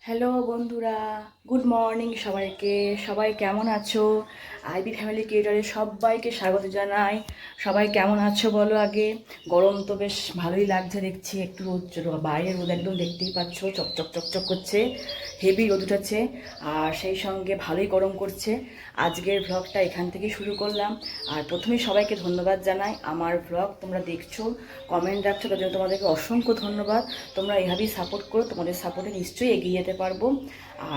Hello বন্ধুরা, good morning সবাইকে। সবাই কেমন আছো? আইবি ফ্যামিলি ক্রিয়েটরে সবাইকে স্বাগত জানাই। সবাই কেমন আছো বলো আগে। গরম তো বেশ ভালোই লাগছে দেখছি, একটু রোদ, বাইরে রোদ একদম দেখতেই পাচ্ছ, চকচক চকচক করছে, হেভি রোদ উঠেছে। আর সেই সঙ্গে ভালোই গরম করছে। আজকের ভ্লগটা এখান থেকে শুরু করলাম। আর প্রথমেই সবাইকে ধন্যবাদ জানাই, আমার ভ্লগ তোমরা দেখছো, কমেন্ট রাখছো, তার জন্য তোমাদেরকে অসংখ্য ধন্যবাদ। তোমরা এইভাবেই সাপোর্ট করো, তোমাদের সাপোর্টে নিশ্চয়ই এগিয়ে যেতে পারবো।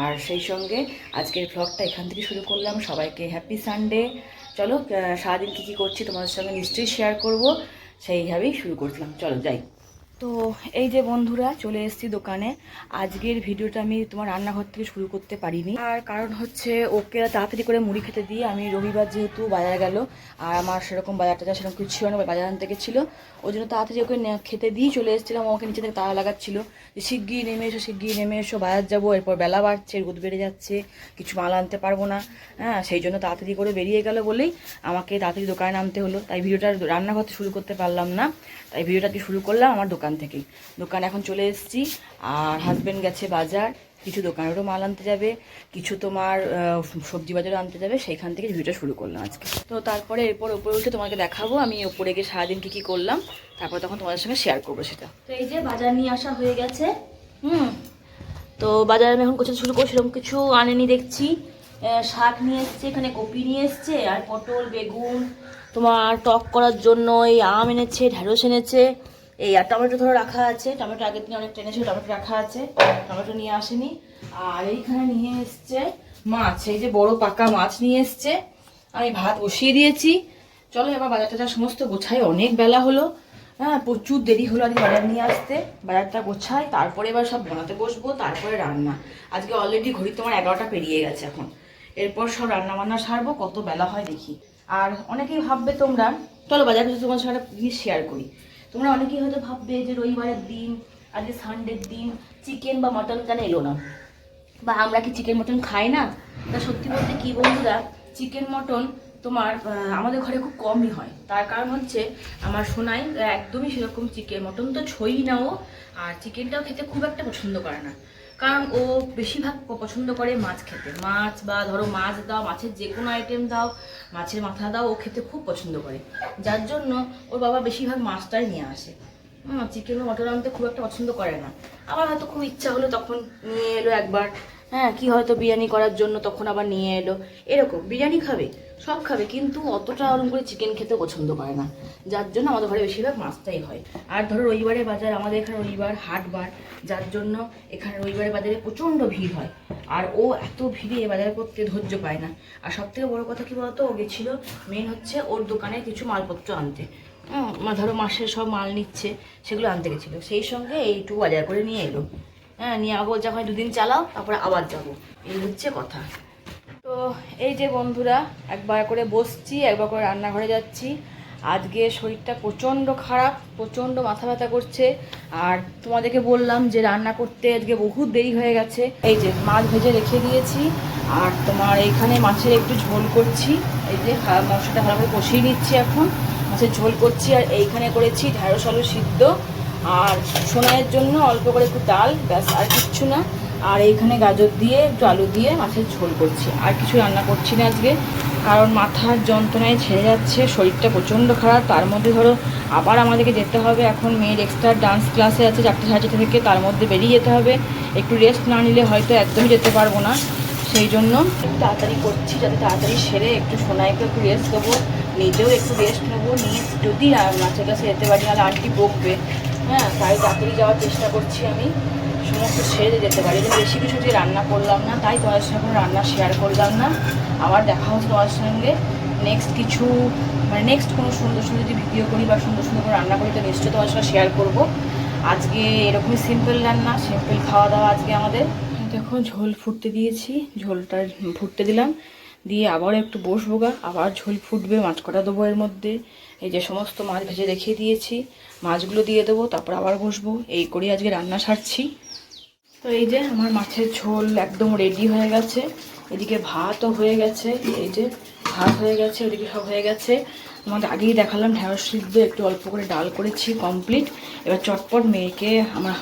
আর সেই সঙ্গে আজকের ভ্লগটা এখান থেকে শুরু করলাম। সবাইকে হ্যাপি সানডে। চলো সারাদিন কী কী করছি তোমাদের সঙ্গে নিশ্চয়ই শেয়ার করব, সেইভাবেই শুরু করলাম। চলো যাই। তো এই যে বন্ধুরা, চলে এসেছি দোকানে। আজকের ভিডিওটা আমি তোমার রান্নাঘর থেকে শুরু করতে পারিনি, আর কারণ হচ্ছে ওকে তাড়াতাড়ি করে মুড়ি খেতে দিয়ে আমি রবিবার যেহেতু বাজার গেল, আর আমার সেরকম বাজার টাজার সেরকম কিছু ছিল না, বাজার আনতে গেছিলো, ওই জন্য তাড়াতাড়ি ওকে খেতে দিয়ে চলে এসেছিলাম। ওকে নিচে থেকে তাড়া লাগাচ্ছিল যে শিগগির নেমে এসো, শিগগির নেমে এসো, বাজার যাবো। এরপর বেলা বাড়ছে, রোদ বেড়ে যাচ্ছে, কিছু মাল আনতে পারবো না। হ্যাঁ, সেই জন্য তাড়াতাড়ি করে বেরিয়ে গেল বলেই আমাকে তাড়াতাড়ি দোকানে নামতে হলো। তাই ভিডিওটা রান্নাঘর থেকে শুরু করতে পারলাম না, তাই ভিডিওটা শুরু করলাম আমার দোকান থেকেই। দোকানে এখন চলে এসেছি, আর হাজব্যান্ড গেছে বাজার, কিছু দোকানেরও মাল আনতে যাবে, কিছু তোমার সবজি বাজারও আনতে যাবে, সেইখান থেকে ভিডিওটা শুরু করলাম আজকে। তো তারপরে এরপর উপরে উঠে তোমাকে দেখাবো আমি উপরে গিয়ে সারাদিন কী কী করলাম, তারপর তখন তোমাদের সঙ্গে শেয়ার করবো সেটা। তো এই যে বাজার নিয়ে আসা হয়ে গেছে। তো বাজারে আমি এখন কোথাও শুরু করছি, সেরকম কিছু আনেনি দেখছি। শাক নিয়ে এসছে, এখানে কপি নিয়ে এসছে, আর পটল, বেগুন, তোমার টক করার জন্য এই আম এনেছে, ঢেঁড়স এনেছে, এই আর টমেটো ধরো রাখা আছে। টমেটো আগের দিন অনেক টেনেছিল, টমেটো রাখা আছে, টমেটো নিয়ে আসেনি। আর এইখানে নিয়ে এসছে মাছ, এই যে বড় পাকা মাছ নিয়ে এসছে। আমি ভাত বসিয়ে দিয়েছি। চলো এবার বাজার টাজার সমস্ত গোছাই, অনেক বেলা হলো। হ্যাঁ, প্রচুর দেরি হলো আজকে বাজার নিয়ে আসতে। বাজারটা গোছাই, তারপরে এবার সব বানাতে বসবো, তারপরে রান্না। আজকে অলরেডি ঘড়ি তোমার 11টা পেরিয়ে গেছে এখন। এরপর সব রান্না বান্না সারবো, কত বেলা হয় দেখি। আর অনেকেই ভাববে তোমরা, চলো বাজার থেকে তোমার সঙ্গে একটা জিনিস শেয়ার করি। তোমরা অনেকেই হয়তো ভাববে যে রবিবারের দিন, আজকে সানডের দিন, চিকেন বা মটন কেন এলো না, বা আমরা কি চিকেন মটন খাই না? তা সত্যি বলতে কি বন্ধুরা, চিকেন মটন তোমার আমাদের ঘরে খুব কমই হয়। তার কারণ হচ্ছে আমার সোনাই একদমই সেরকম চিকেন মটন তো ছই না ও, আর চিকেনটাও খেতে খুব একটা পছন্দ করে না। কারণ ও বেশিরভাগ পছন্দ করে মাছ খেতে। মাছ বা ধরো মাছ দাও, মাছের যে কোনো আইটেম দাও, মাছের মাথা দাও, ও খেতে খুব পছন্দ করে। যার জন্য ওর বাবা বেশিরভাগ মাছটাই নিয়ে আসে। চিকেন বা মটন আনতে খুব একটা পছন্দ করে না। আমার হয়তো খুব ইচ্ছা হলো তখন নিয়ে এলো একবার। হ্যাঁ, কি হয়তো বিরিয়ানি করার জন্য তখন আবার নিয়ে এলো। এরকম বিরিয়ানি খাবে, সব খাবে, কিন্তু অতটা ওরকম করে চিকেন খেতে পছন্দ করে না। যার জন্য আমাদের ঘরে বেশিরভাগ মাছটাই হয়। আর ধরো রবিবারের বাজার, আমাদের এখানে রবিবার হাটবার, যার জন্য এখানে রবিবারের বাজারে প্রচণ্ড ভিড় হয়। আর ও এত ভিড়ে বাজার করতে ধৈর্য পায় না। আর সবথেকে বড় কথা কি বলতো, ও গেছিলো মেন হচ্ছে ওর দোকানে কিছু মালপত্র আনতে। ধরো মাসের সব মাল নিচ্ছে, সেগুলো আনতে গেছিলো, সেই সঙ্গে এইটুকু বাজার করে নিয়ে এলো। হ্যাঁ, নিয়ে আবার যখন 2 দিন চালাও, তারপরে আবার যাবো, এই হচ্ছে কথা। তো এই যে বন্ধুরা, একবার করে বসছি, একবার করে রান্নাঘরে যাচ্ছি। আজকে শরীরটা প্রচণ্ড খারাপ, প্রচণ্ড মাথা ব্যথা করছে। আর তোমাদেরকে বললাম যে রান্না করতে আজকে বহুত দেরি হয়ে গেছে। এই যে মাছ ভেজে রেখে দিয়েছি, আর তোমার এইখানে মাছের একটু ঝোল করছি। এই যে মশলাটা ভালোভাবে কষিয়ে নিচ্ছি, এখন মাছের ঝোল করছি। আর এইখানে করেছি ঢেঁড়স আলু সিদ্ধ, আর সোনাইয়ের জন্য অল্প করে একটু ডাল, ব্যাস, আর কিচ্ছু না। আর এইখানে গাজর দিয়ে একটু আলু দিয়ে মাছের ঝোল করছি, আর কিছু রান্না করছি না আজকে। কারণ মাথার যন্ত্রণায় ছেড়ে যাচ্ছে, শরীরটা প্রচণ্ড খারাপ। তার মধ্যে ধরো আবার আমাদেরকে যেতে হবে, এখন মেয়ের এক্সট্রা ডান্স ক্লাসে আছে 4টে সাড়ে 4টে থেকে, তার মধ্যে বেরিয়ে যেতে হবে। একটু রেস্ট না নিলে হয়তো একদমই যেতে পারবো না। সেই জন্য একটু তাড়াতাড়ি করছি, যাতে তাড়াতাড়ি সেরে একটু সোনাইকে একটু রেস্ট দেবো, নিজেও একটু রেস্ট নেবো, নিয়ে যদি নাচের কাছে যেতে পারি, নাহলে আন্টি বকবে। হ্যাঁ, তাই তাড়াতাড়ি যাওয়ার চেষ্টা করছি আমি, সমস্ত সেরে যেতে পারি। কিন্তু বেশি কিছু যে রান্না করলাম না, তাই তোমাদের সঙ্গে কোনো রান্না শেয়ার করলাম না। আবার দেখা হচ্ছে তোমাদের সঙ্গে নেক্সট কিছু, মানে নেক্সট কোনো সুন্দর সুন্দর যদি ভিডিও করি বা সুন্দর সুন্দর করে রান্না করি, তো নিশ্চয়ই তোমাদের সঙ্গে শেয়ার করবো। আজকে এরকমই সিম্পল রান্না, সিম্পল খাওয়া দাওয়া আজকে আমাদের। দেখো ঝোল ফুটতে দিয়েছি, ঝোলটা ফুটতে দিলাম, দিয়ে আবার একটু বসবো গা, আবার ঝোল ফুটবে, মাছ কটা দেবো এর মধ্যে। এই যে সমস্ত মাছ ভেজে রেখে দিয়েছি, মাছগুলো দিয়ে দেবো, তারপর আবার বসবো। এই করেই আজকে রান্না সারছি। তো এই যে আমার মাছের ঝোল একদম রেডি হয়ে গেছে। এদিকে ভাতও হয়ে গেছে, এই যে ভাত হয়ে গেছে, ওদিকে সব হয়ে গেছে। তোমাদের আগেই দেখালাম ঢেঁড়স সিদ্ধ একটু অল্প করে ডাল করেছি কমপ্লিট। এবার চটপট মেয়েকে আমার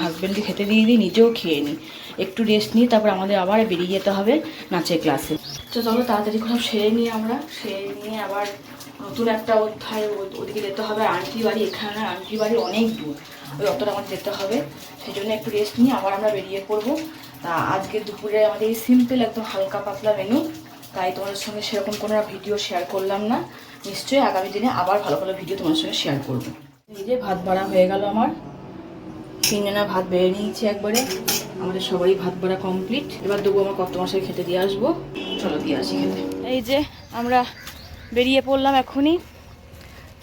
হাজব্যান্ডকে খেতে দিয়ে দিই, নিজেও খেয়ে নিই, একটু রেস্ট নিই, তারপর আমাদের আবার বেরিয়ে যেতে হবে নাচের ক্লাসে। তো চলো তাড়াতাড়ি করে সেরে নিই, আমরা সেরে নিয়ে আবার নতুন একটা অধ্যায় ওদিকে যেতে হবে। আন্টির বাড়ি এখানে, আন্টির বাড়ি অনেক দূর, ওই অতটা আমাদের যেতে হবে, সেই জন্য একটু রেস্ট নিয়ে আবার আমরা বেরিয়ে পড়বো। তা আজকে দুপুরে আমাদের এই সিম্পল একদম হালকা পাতলা মেনু, তাই তোমাদের সঙ্গে সেরকম কোনো ভিডিও শেয়ার করলাম না। নিশ্চয়ই আগামী দিনে আবার ভালো ভালো ভিডিও তোমার সঙ্গে শেয়ার করবো। এই যে ভাত বাড়া হয়ে গেল, আমার 3 জনা ভাত বেড়ে নিয়েছি একবারে, আমাদের সবারই ভাত বাড়া কমপ্লিট। এবার দেবো আমার কত মাসের খেতে দিয়ে আসবো, চলো দিয়ে আসি খেতে। এই যে আমরা বেরিয়ে পড়লাম, এখনই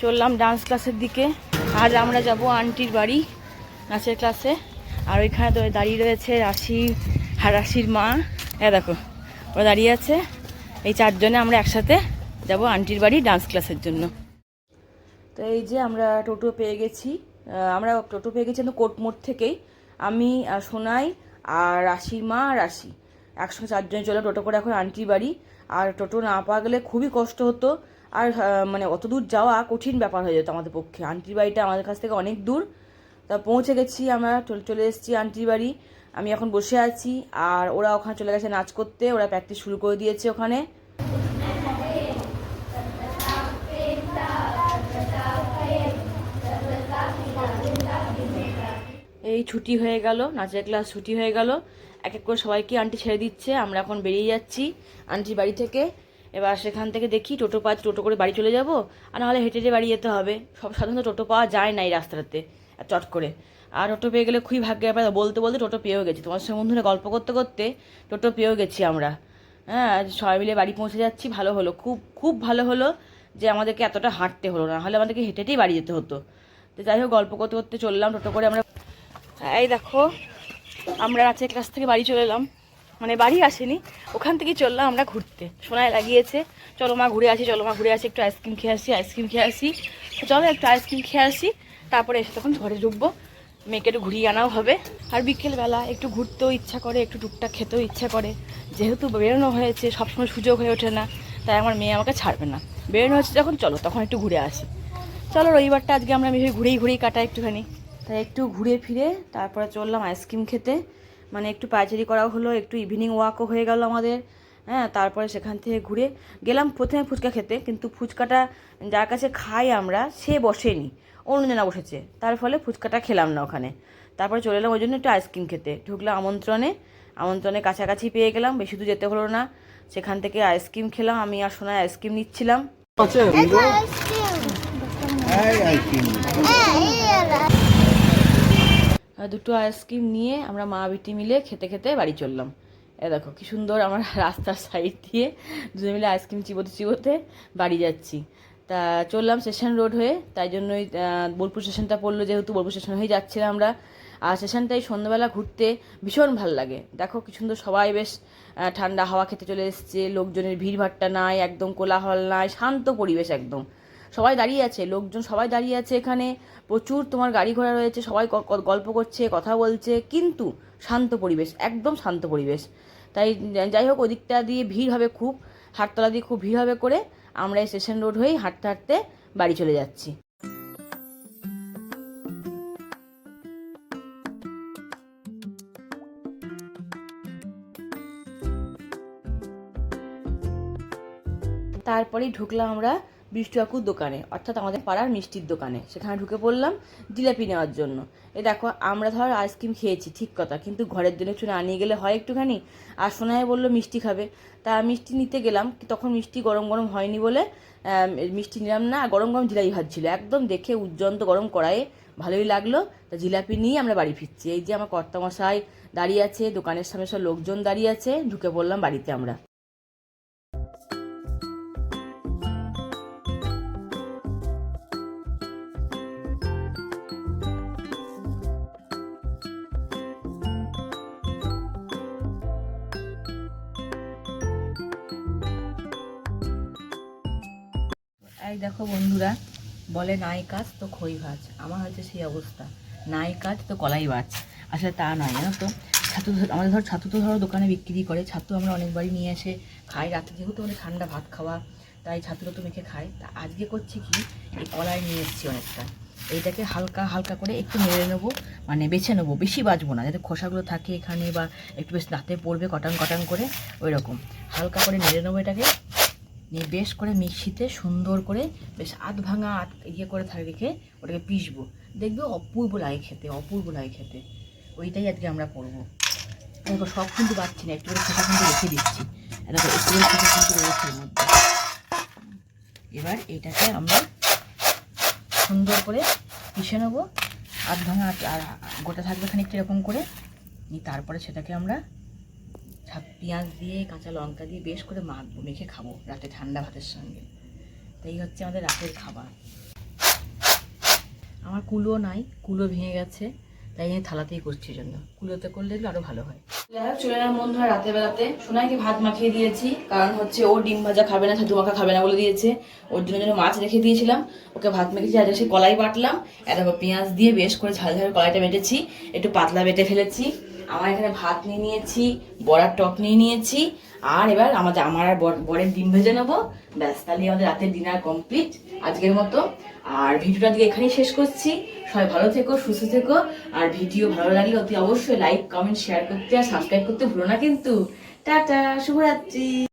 চললাম ডান্স ক্লাসের দিকে। আজ আমরা যাব আন্টির বাড়ি নাচের ক্লাসে। আর ওইখানে তো দাঁড়িয়ে রয়েছে রাশি আর রাশির মা, হ্যাঁ দেখো ওরা দাঁড়িয়ে আছে। এই 4 জনে আমরা একসাথে যাব আন্টির বাড়ি ডান্স ক্লাসের জন্য। তো এই যে আমরা টোটো পেয়ে গেছি, কোর্ট মোড় থেকেই। আমি সোনাই আর রাশির মা আর রাশি একসঙ্গে 4 জন চলে টোটো করে এখন আন্টির বাড়ি। আর টোটো না পাওয়া গেলে খুবই কষ্ট হতো, আর মানে অত দূর যাওয়া কঠিন ব্যাপার হয়ে যেত আমাদের পক্ষে। আন্টির বাড়িটা আমাদের কাছ থেকে অনেক দূর। তা পৌঁছে গেছি, আমরা চলে এসেছি আন্টির বাড়ি। আমি এখন বসে আছি, আর ওরা ওখানে চলে গেছে নাচ করতে, ওরা প্র্যাকটিস শুরু করে দিয়েছে ওখানে। এই ছুটি হয়ে গেল, নাচের ক্লাস ছুটি হয়ে গেল, এক এক করে সবাইকে আন্টি ছেড়ে দিচ্ছে। আমরা এখন বেরিয়ে যাচ্ছি আন্টির বাড়ি থেকে। এবার সেখান থেকে দেখি টোটো পাচ্ছি, টোটো করে বাড়ি চলে যাব, আর নাহলে হেঁটে হেঁটে বাড়ি যেতে হবে। সব সাধারণত টোটো পাওয়া যায় না এই রাস্তাটাতে চট করে, আর টোটো পেয়ে গেলে খুবই ভাগ্যের ব্যাপার। বলতে বলতে টোটো পেয়েও গেছি, তোমার সঙ্গে বন্ধুরা গল্প করতে করতে টোটো পেয়েও গেছি আমরা। হ্যাঁ, সবাই মিলে বাড়ি পৌঁছে যাচ্ছি, ভালো হলো, খুব খুব ভালো হলো যে আমাদেরকে এতটা হাঁটতে হলো না, হলে আমাদেরকে হেঁটে হেঁটেই বাড়ি যেতে হতো। তো যাই হোক, গল্প করতে করতে চললাম টোটো করে আমরা। এই দেখো আমরা নাচের ক্লাস থেকে বাড়ি চলে এলাম, মানে বাড়ি আসেনি, ওখান থেকেই চললাম আমরা ঘুরতে। সোনায় লাগিয়েছে চলো মা ঘুরে আসি, চলো মা ঘুরে আসি, একটু আইসক্রিম খেয়ে আসি। তো চলো একটু আইসক্রিম খেয়ে আসি, তারপরে এসে তখন ঘরে ঢুকবো, মেয়েকে একটু ঘুরিয়ে আনাও হবে। আর বিকেলবেলা একটু ঘুরতেও ইচ্ছা করে, একটু টুকটাক খেতেও ইচ্ছা করে। যেহেতু বেরোনো হয়েছে, সবসময় সুযোগ হয়ে ওঠে না, তাই আমার মেয়ে আমাকে ছাড়বে না। বেরোনো হচ্ছে যখন চলো তখন একটু ঘুরে আসি। চলো রবিবারটা আজকে আমরা ঘুরেই কাটাই একটুখানি। তাই একটু ঘুরে ফিরে তারপরে চললাম আইসক্রিম খেতে, মানে একটু পায়চারি করাও হলো, একটু ইভিনিং ওয়াকও হয়ে গেল আমাদের। হ্যাঁ, তারপরে সেখান থেকে ঘুরে গেলাম প্রথমে ফুচকা খেতে, কিন্তু ফুচকাটা যার কাছে খাই আমরা সে বসেনি, অন্যজনা বসেছে, তার ফলে ফুচকাটা খেলাম না ওখানে। তারপরে চলে এলাম ওই জন্য একটু আইসক্রিম খেতে, ঢুকলাম আমন্ত্রণে কাছাকাছি পেয়ে গেলাম, বেশি দূর যেতে হলো না। সেখান থেকে আইসক্রিম খেলাম, আমি আর সোনায় আইসক্রিম নিচ্ছিলাম। দুটো আইসক্রিম নিয়ে আমরা মা বিটি মিলে খেতে খেতে বাড়ি চললাম। দেখো কি সুন্দর আমরা রাস্তার সাইড দিয়ে দুজনে মিলে আইসক্রিম চিবোতে বাড়ি যাচ্ছি। তা চললাম স্টেশন রোড হয়ে, তাই জন্যই বোলপুর স্টেশনটা পড়লো, যেহেতু বোলপুর স্টেশন হয়ে যাচ্ছিলাম আমরা। আর স্টেশনটাই সন্ধ্যাবেলা ঘুরতে ভীষণ ভালো লাগে। দেখো কি সুন্দর, সবাই বেশ ঠান্ডা হাওয়া খেতে চলে এসছে, লোকজনের ভিড়ভাট্টা নাই, একদম কোলাহল নাই, শান্ত পরিবেশ একদম। সবাই দাঁড়িয়ে আছে, লোকজন সবাই দাঁড়িয়ে আছে এখানে, প্রচুর তোমার গাড়ি ঘোড়া রয়েছে, সবাই গল্প করছে, কথা বলছে, কিন্তু শান্ত পরিবেশ, একদম শান্ত পরিবেশ। তাই যাই হোক, ওদিকটা দিয়ে ভিড় হবে খুব, হাটতলা দিয়ে খুব ভিড় হবে করে আমরা এই স্টেশন রোড হয়েই হাঁটতে হাঁটতে বাড়ি চলে যাচ্ছি। তারপরেই ঢুকলাম আমরা বিষ্টু কাকুর দোকানে, অর্থাৎ আমাদের পাড়ার মিষ্টির দোকানে। সেখানে ঢুকে পড়লাম জিলাপি নেওয়ার জন্য। দেখো আমরা ধর আইসক্রিম খেয়েছি ঠিক কথা, কিন্তু ঘরের জন্য একটু না নিয়ে গেলে হয় একটুখানি। আর সোনায় বললো মিষ্টি খাবে, তা মিষ্টি নিতে গেলাম, তখন মিষ্টি গরম গরম হয়নি বলে মিষ্টি নিলাম না। গরম গরম জিলাপি ভাজছিল, একদম দেখে উজ্জ্বন্ত গরম কড়াইয়ে, ভালোই লাগলো। তা জিলাপি নিয়ে আমরা বাড়ি ফিরছি। এই যে আমার কর্তামশাই দাঁড়িয়ে আছে, দোকানের সামনে সব লোকজন দাঁড়িয়ে আছে, ঢুকে পড়লাম বাড়িতে আমরা। এই দেখো বন্ধুরা, বলে নাই কাজ তো খই ভাজ, আমার হয়েছে সেই অবস্থা, নাই কাজ তো কলাই ভাজ। আসলে তা নয়, জানো তো, ছাতু আমাদের ছাতু তো ধরো দোকানে বিক্রি করে, ছাতু আমরা অনেকবারই নিয়ে এসে খাই রাতে, যেহেতু আমাদের ঠান্ডা ভাত খাওয়া তাই ছাতুটা তো মেখে খায়। তা আজকে করছি কি, এই কলাই নিয়ে এসেছি অনেকটা, এইটাকে হালকা হালকা করে একটু নেড়ে নেবো, মানে বেছে নেবো, বেশি বাজবো না, যাতে খোসাগুলো থাকে এখানে বা একটু বেশ দাঁতে পড়বে কটাং কটাং করে, ওই রকম হালকা করে নেড়ে নেবো এটাকে। নিয়ে বেশ করে মিক্সিতে সুন্দর করে বেশ আধ ভাঙা করে রেখে ওটাকে পিসবো, দেখবে অপূর্ব লাগে খেতে, অপূর্ব লাগে খেতে। ওইটাই আজকে আমরা করবো। দেখো সব কিন্তু পাচ্ছি না, একটু করে খোসা কিন্তু রেখে দিচ্ছি, এটা একটু করে খোসা কিন্তু রয়েছে এর মধ্যে। এবার এটাকে আমরা সুন্দর করে পিষে নেবো, আধ ভাঙা আর গোটা থাকবে খানিকটা এরকম করে। তারপরে সেটাকে আমরা পেঁয়াজ দিয়ে কাঁচা লঙ্কা দিয়ে বেশ করে মাখবো, মেখে খাবো রাতে ঠান্ডা ভাতের সঙ্গে। তাই হচ্ছে আমাদের রাতের খাবার। আমার কুলো নাই, কুলো ভেঙে গেছে, তাই আমি থালাতেই করছি, জন্য কুলোতে করলে আরও ভালো হয়। চলে এলাম বন্ধুরা রাতের বেলাতে। সোনাইকে ভাত মাখিয়ে দিয়েছি, কারণ হচ্ছে ও ডিম ভাজা খাবে না, ছাতু মাখা খাবে না বলে দিয়েছে। ওর জন্য মাছ রেখে দিয়েছিলাম, ওকে ভাত মেখেছি। আর সে কলাই বাটলাম, এরপর পেঁয়াজ দিয়ে বেশ করে ঝাল ঝাল কলাইটা বেটেছি, একটু পাতলা বেটে ফেলেছি। আমার এখানে ভাত নিয়ে নিয়েছি, বড়ার টক নিয়ে নিয়েছি, আর এবার আমার আর বরের ডিম ভেজে নেবো। ব্যাস, তাহলে আমাদের রাতের ডিনার কমপ্লিট আজকের মতো। আর ভিডিওটা দিয়ে এখানেই শেষ করছি। সবাই ভালো থেকো, সুস্থ থেকো। আর ভিডিও ভালো লাগলে অতি অবশ্যই লাইক, কমেন্ট, শেয়ার করতে আর সাবস্ক্রাইব করতে ভুলো না কিন্তু। টাটা, শুভরাত্রি।